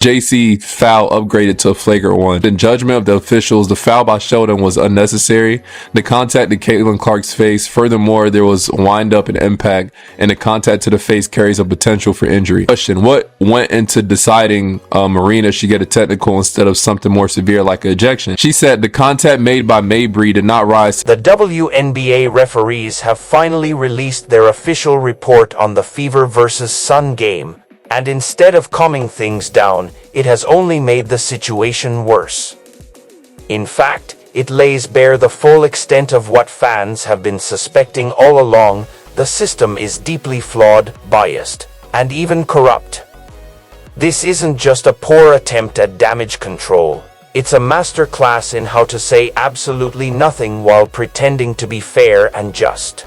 JC foul upgraded to a flagrant 1. In judgment of the officials, the foul by Sheldon was unnecessary. The contact to Caitlin Clark's face. Furthermore, there was wind up and impact, and the contact to the face carries a potential for injury. Question: what went into deciding Marina should get a technical instead of something more severe like an ejection? She said the contact made by Mabry did not rise. The WNBA referees have finally released their official report on the Fever vs. Sun game. And instead of calming things down, it has only made the situation worse. In fact, it lays bare the full extent of what fans have been suspecting all along: the system is deeply flawed, biased, and even corrupt. This isn't just a poor attempt at damage control. It's a masterclass in how to say absolutely nothing while pretending to be fair and just.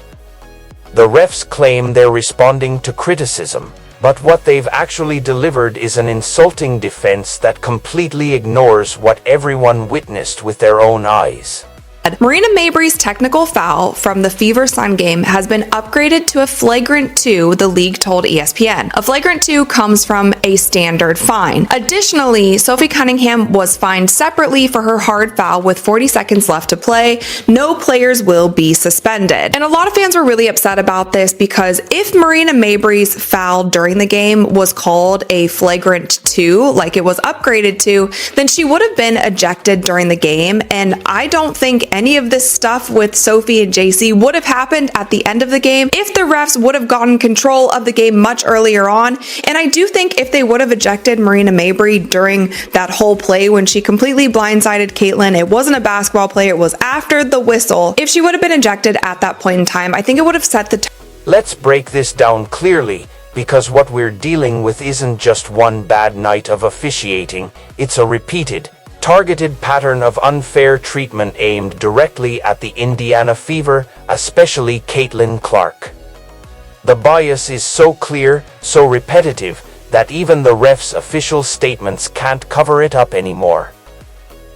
The refs claim they're responding to criticism, but what they've actually delivered is an insulting defense that completely ignores what everyone witnessed with their own eyes. Marina Mabry's technical foul from the Fever Sun game has been upgraded to a flagrant 2, the league told ESPN. A flagrant 2 comes from a standard fine. Additionally, Sophie Cunningham was fined separately for her hard foul with 40 seconds left to play. No players will be suspended. And a lot of fans were really upset about this because if Marina Mabry's foul during the game was called a flagrant 2, like it was upgraded to, then she would have been ejected during the game. And I don't think any of this stuff with Sophie and JC would have happened at the end of the game if the refs would have gotten control of the game much earlier on. And I do think if they would have ejected Marina Mabry during that whole play when she completely blindsided Caitlin, it wasn't a basketball play, it was after the whistle. If she would have been ejected at that point in time, I think it would have set the tone. Let's break this down clearly, because what we're dealing with isn't just one bad night of officiating, it's a repeated, targeted pattern of unfair treatment aimed directly at the Indiana Fever, especially Caitlin Clark. The bias is so clear, so repetitive, that even the refs' official statements can't cover it up anymore.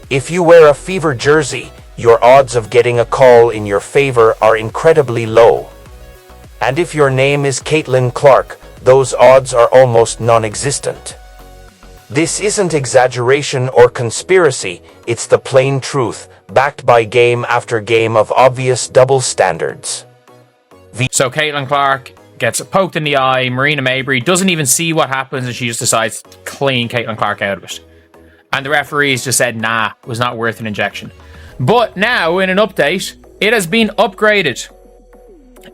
If you wear a Fever jersey, your odds of getting a call in your favor are incredibly low. And if your name is Caitlin Clark, those odds are almost non-existent. This isn't exaggeration or conspiracy, it's the plain truth, backed by game after game of obvious double standards. So Caitlin Clark gets poked in the eye, Marina Mabry doesn't even see what happens, and she just decides to clean Caitlin Clark out of it. And the referees just said, nah, it was not worth an injection. But now, in an update, it has been upgraded.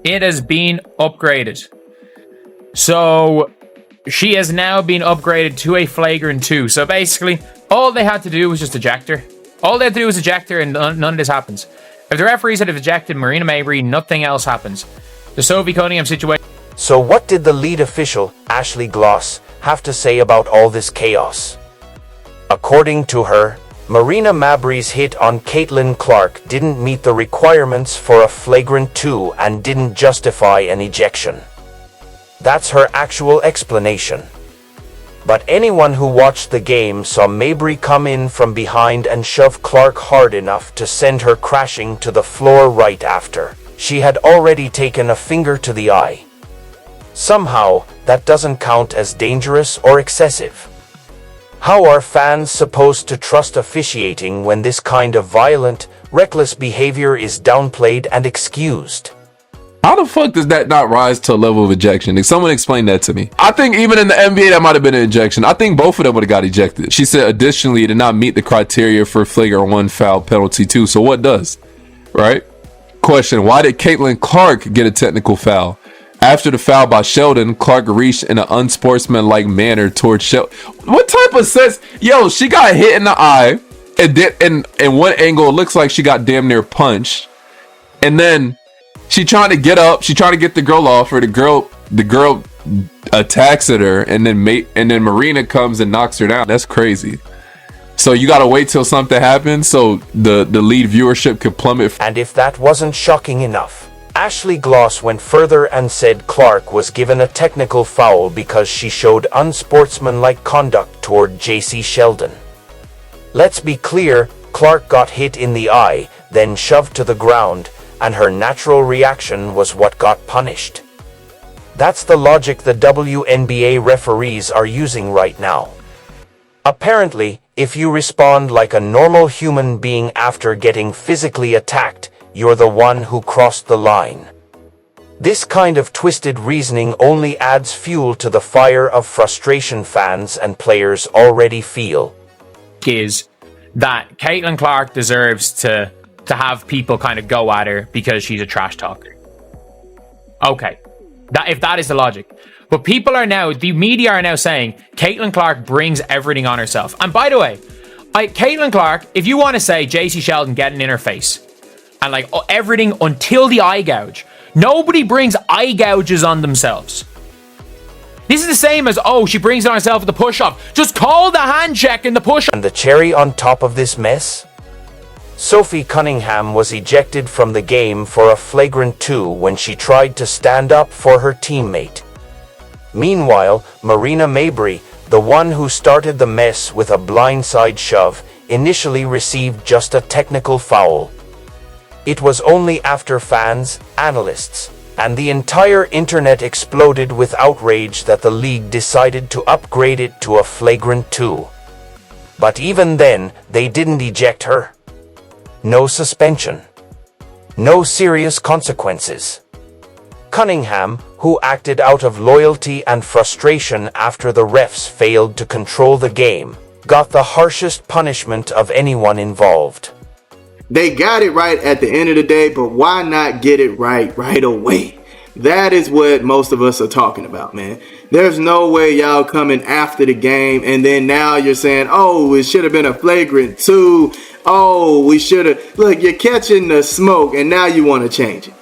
It has been upgraded. So she has now been upgraded to a flagrant 2. So basically, all they had to do was just eject her. All they had to do was eject her, and none of this happens. If the referees had ejected Marina Mabry, nothing else happens. The Sophie Cunningham situation. So what did the lead official, Ashley Gloss, have to say about all this chaos? According to her, Marina Mabry's hit on Caitlin Clark didn't meet the requirements for a flagrant 2 and didn't justify an ejection. That's her actual explanation. But anyone who watched the game saw Mabry come in from behind and shove Clark hard enough to send her crashing to the floor right after. She had already taken a finger to the eye. Somehow, that doesn't count as dangerous or excessive. How are fans supposed to trust officiating when this kind of violent, reckless behavior is downplayed and excused? How the fuck does that not rise to a level of ejection? Can someone explain that to me? I think even in the NBA that might have been an ejection. I think both of them would have got ejected. She said additionally it did not meet the criteria for flagrant 1 foul penalty 2. So what does? Right? Question: why did Caitlin Clark get a technical foul? After the foul by Sheldon, Clark reached in an unsportsmanlike manner towards Sheldon. What type of sense? Yo, she got hit in the eye, and then in one angle it looks like she got damn near punched, and then she trying to get up, she trying to get the girl off her. The girl attacks at her, and then Marina comes and knocks her down. That's crazy. So you gotta wait till something happens so the lead viewership could plummet. And if that wasn't shocking enough, Ashley Gloss went further and said Clark was given a technical foul because she showed unsportsmanlike conduct toward JC Sheldon. Let's be clear, Clark got hit in the eye, then shoved to the ground, and her natural reaction was what got punished. That's the logic the WNBA referees are using right now. Apparently, if you respond like a normal human being after getting physically attacked, you're the one who crossed the line. This kind of twisted reasoning only adds fuel to the fire of frustration fans and players already feel. Is that Caitlin Clark deserves to have people kind of go at her because she's a trash talker. Okay, if that is the logic. But the media are now saying Caitlin Clark brings everything on herself. And by the way, Caitlin Clark, if you want to say JC Sheldon getting in her face and like everything until the eye gouge, nobody brings eye gouges on themselves. This is the same as, she brings it on herself with the push-up. Just call the hand check in the push-up. And the cherry on top of this mess? Sophie Cunningham was ejected from the game for a flagrant 2 when she tried to stand up for her teammate. Meanwhile, Marina Mabrey, the one who started the mess with a blindside shove, initially received just a technical foul. It was only after fans, analysts, and the entire internet exploded with outrage that the league decided to upgrade it to a flagrant 2. But even then, they didn't eject her. No suspension. No serious consequences. Cunningham, who acted out of loyalty and frustration after the refs failed to control the game, got the harshest punishment of anyone involved. They got it right at the end of the day, but why not get it right away? That is what most of us are talking about, man. There's no way y'all coming after the game and then now you're saying, it should have been a flagrant 2. We should have. Look, you're catching the smoke and now you want to change it.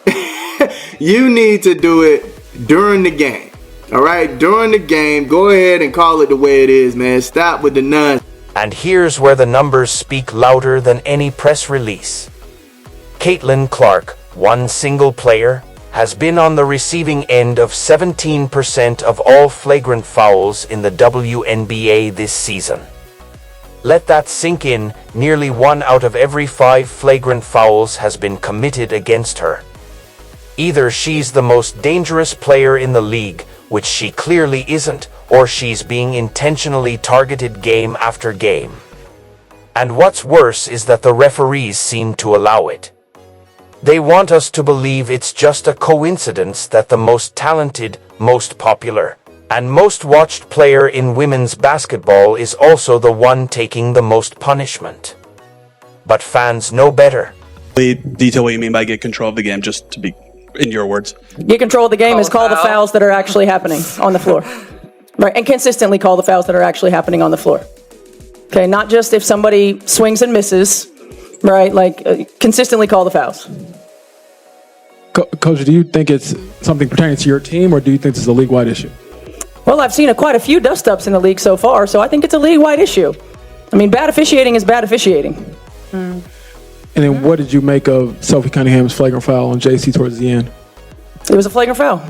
You need to do it during the game. All right, during the game, go ahead and call it the way it is, man. Stop with the nonsense. And here's where the numbers speak louder than any press release. Caitlin Clark, one single player, has been on the receiving end of 17% of all flagrant fouls in the WNBA this season. Let that sink in. Nearly 1 out of every 5 flagrant fouls has been committed against her. Either she's the most dangerous player in the league, which she clearly isn't, or she's being intentionally targeted game after game. And what's worse is that the referees seem to allow it. They want us to believe it's just a coincidence that the most talented, most popular, and most watched player in women's basketball is also the one taking the most punishment. But fans know better. Detail what you mean by get control of the game, just to be in your words. Get control of the game is call the fouls that are actually happening on the floor. Right, and consistently call the fouls that are actually happening on the floor. Okay, not just if somebody swings and misses, right? Consistently call the fouls. Coach, do you think it's something pertaining to your team, or do you think this is a league-wide issue? Well, I've seen quite a few dust-ups in the league so far, so I think it's a league-wide issue. I mean, bad officiating is bad officiating. And then what did you make of Sophie Cunningham's flagrant foul on JC towards the end? It was a flagrant foul.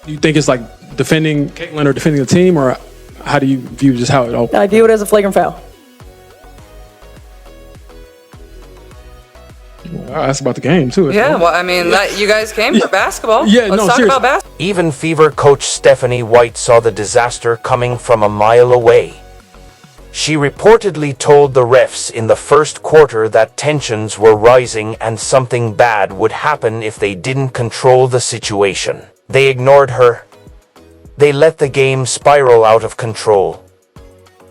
Do you think it's like defending Caitlin or defending the team, or how do you view just how it all? I view it as a flagrant foul. That's about the game too. Yeah, well, I mean, you guys came for basketball. Yeah, Let's talk about basketball. Even Fever coach Stephanie White saw the disaster coming from a mile away. She reportedly told the refs in the first quarter that tensions were rising and something bad would happen if they didn't control the situation. They ignored her. They let the game spiral out of control.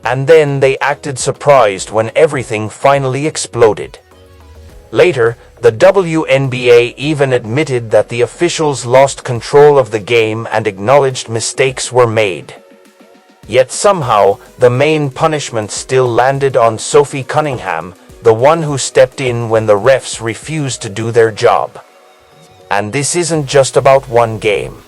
And then they acted surprised when everything finally exploded. Later, the WNBA even admitted that the officials lost control of the game and acknowledged mistakes were made. Yet somehow, the main punishment still landed on Sophie Cunningham, the one who stepped in when the refs refused to do their job. And this isn't just about one game.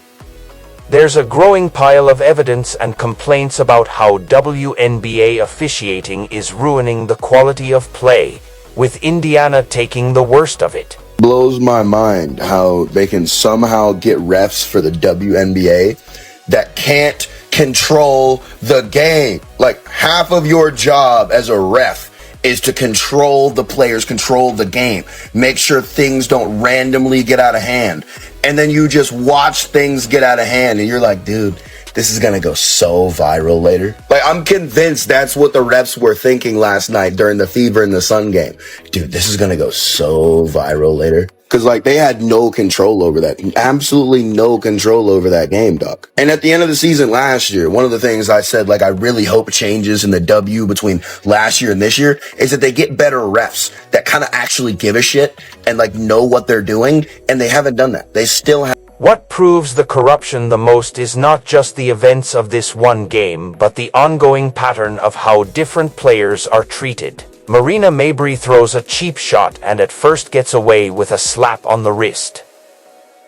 There's a growing pile of evidence and complaints about how WNBA officiating is ruining the quality of play, with Indiana taking the worst of it. Blows my mind how they can somehow get refs for the WNBA that can't control the game. Like, half of your job as a ref is to control the players, control the game, make sure things don't randomly get out of hand. And then you just watch things get out of hand and you're like, dude, this is gonna go so viral later. Like, I'm convinced that's what the refs were thinking last night during the Fever and the Sun game. Dude, this is gonna go so viral later. Cause like they had no control over that. Absolutely no control over that game, Doc. And at the end of the season last year, one of the things I said, like, I really hope changes in the W between last year and this year is that they get better refs that kind of actually give a shit and like know what they're doing. And they haven't done that. They still have. What proves the corruption the most is not just the events of this one game, but the ongoing pattern of how different players are treated. Marina Mabrey throws a cheap shot and at first gets away with a slap on the wrist.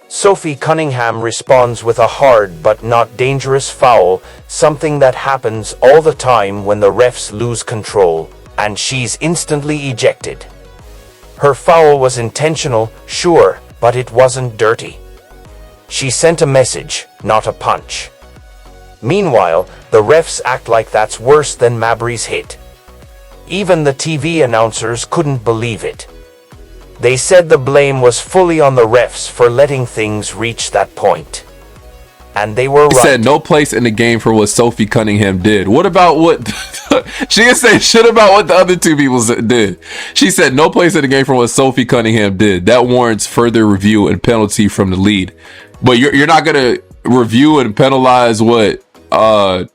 Sophie Cunningham responds with a hard but not dangerous foul, something that happens all the time when the refs lose control, and she's instantly ejected. Her foul was intentional, sure, but it wasn't dirty. She sent a message, not a punch. Meanwhile, the refs act like that's worse than Mabrey's hit. Even the TV announcers couldn't believe it. They said the blame was fully on the refs for letting things reach that point. And they were right. He said no place in the game for what Sophie Cunningham did. What about what... she didn't say shit about what the other two people did. She said no place in the game for what Sophie Cunningham did. That warrants further review and penalty from the lead. But you're not going to review and penalize what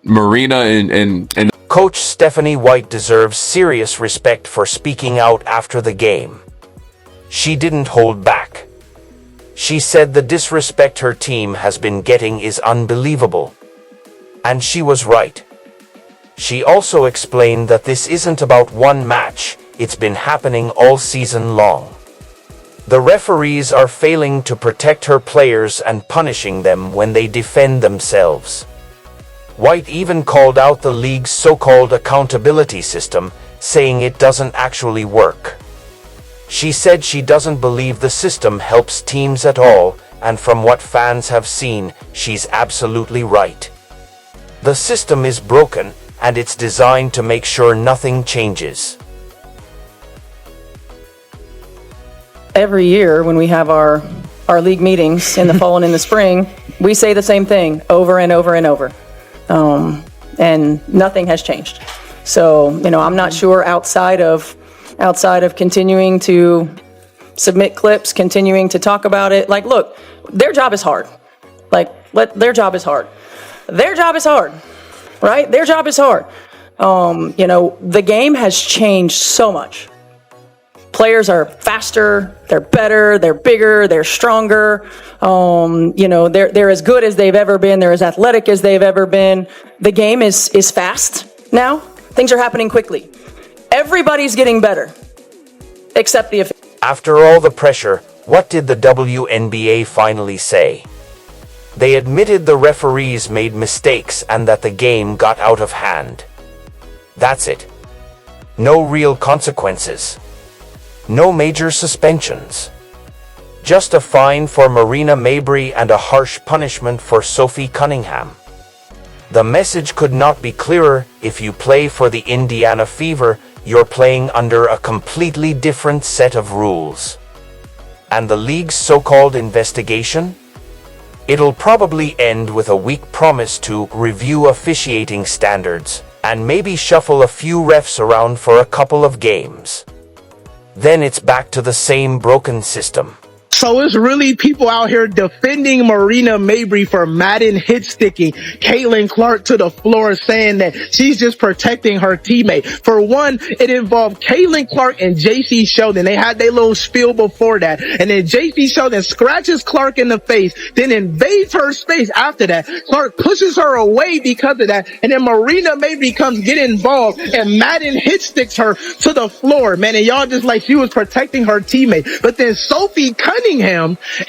Marina and Coach Stephanie White deserves serious respect for speaking out after the game. She didn't hold back. She said the disrespect her team has been getting is unbelievable. And she was right. She also explained that this isn't about one match, it's been happening all season long. The referees are failing to protect her players and punishing them when they defend themselves. White even called out the league's so-called accountability system, saying it doesn't actually work. She said she doesn't believe the system helps teams at all, and from what fans have seen, she's absolutely right. The system is broken, and it's designed to make sure nothing changes. Every year when we have our league meetings in the fall and in the spring, we say the same thing over and over and over. And nothing has changed. So, I'm not sure outside of continuing to submit clips, continuing to talk about it. Like, look, their job is hard. Their job is hard. Their job is hard, right? Their job is hard. The game has changed so much. Players are faster, they're better, they're bigger, they're stronger. They're as good as they've ever been. They're as athletic as they've ever been. The game is fast now. Things are happening quickly. Everybody's getting better, except the officials. After all the pressure, what did the WNBA finally say? They admitted the referees made mistakes and that the game got out of hand. That's it. No real consequences. No major suspensions. Just a fine for Marina Mabrey and a harsh punishment for Sophie Cunningham. The message could not be clearer. If you play for the Indiana Fever, you're playing under a completely different set of rules. And the league's so-called investigation? It'll probably end with a weak promise to review officiating standards and maybe shuffle a few refs around for a couple of games. Then it's back to the same broken system. So it's really people out here defending Marina Mabrey for Madden hit sticking Caitlin Clark to the floor, saying that she's just protecting her teammate. For one, it involved Caitlin Clark and JC Sheldon. They had their little spiel before that. And then JC Sheldon scratches Clark in the face, then invades her space after that. Clark pushes her away because of that. And then Marina Mabrey comes get involved and Madden hit sticks her to the floor, man. And y'all just like she was protecting her teammate. But then Sophie Cunningham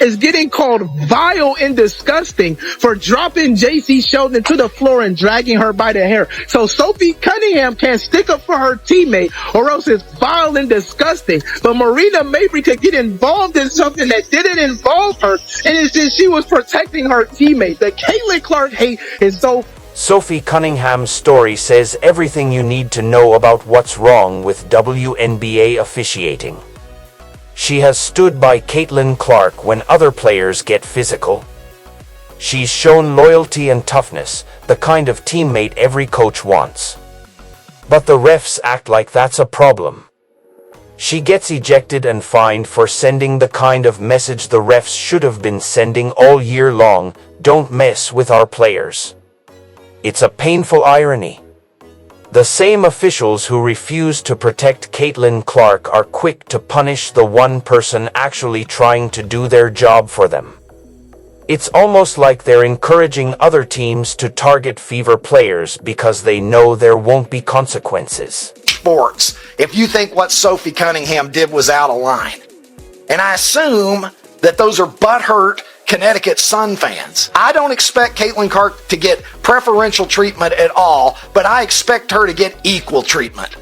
is getting called vile and disgusting for dropping JC Sheldon to the floor and dragging her by the hair. So Sophie Cunningham can't stick up for her teammate, or else it's vile and disgusting. But Marina Mabrey could get involved in something that didn't involve her, and it's just she was protecting her teammate. The Caitlin Clark hate is so... Sophie Cunningham's story says everything you need to know about what's wrong with WNBA officiating. She has stood by Caitlin Clark when other players get physical. She's shown loyalty and toughness, the kind of teammate every coach wants. But the refs act like that's a problem. She gets ejected and fined for sending the kind of message the refs should have been sending all year long: don't mess with our players. It's a painful irony. The same officials who refuse to protect Caitlin Clark are quick to punish the one person actually trying to do their job for them. It's almost like they're encouraging other teams to target Fever players because they know there won't be consequences. Sports, if you think what Sophie Cunningham did was out of line. And I assume that those are butthurt Connecticut Sun fans. I don't expect Caitlin Clark to get preferential treatment at all, but I expect her to get equal treatment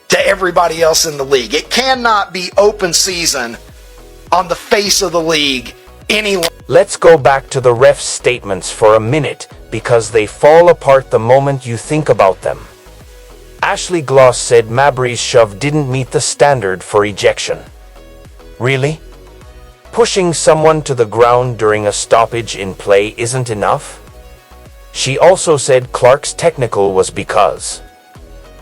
to everybody else in the league. It cannot be open season on the face of the league any longer. Let's go back to the refs' statements for a minute, because they fall apart the moment you think about them. Ashley Gloss said Mabry's shove didn't meet the standard for ejection. Really? Pushing someone to the ground during a stoppage in play isn't enough? She also said Clark's technical was because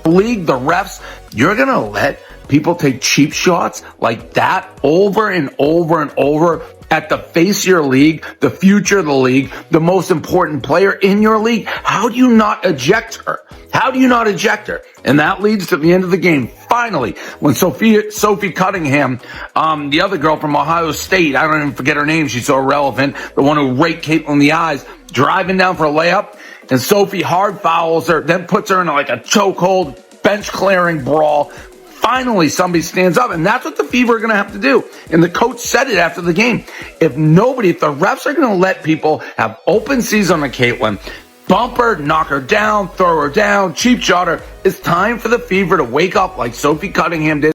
league, the refs, you're going to let people take cheap shots like that over and over and over at the face of your league, the future of the league, the most important player in your league? How do you not eject her? How do you not eject her? And that leads to the end of the game. Finally, when Sophie Cunningham, the other girl from Ohio State, I don't even forget her name, she's so irrelevant, the one who raked Caitlin in the eyes, driving down for a layup, and Sophie hard fouls her, then puts her in like a chokehold, bench clearing brawl. Finally, somebody stands up, and that's what the Fever are going to have to do. And the coach said it after the game. If the refs are going to let people have open season on Caitlin, bump her, knock her down, throw her down, cheap shot her, it's time for the Fever to wake up like Sophie Cunningham did.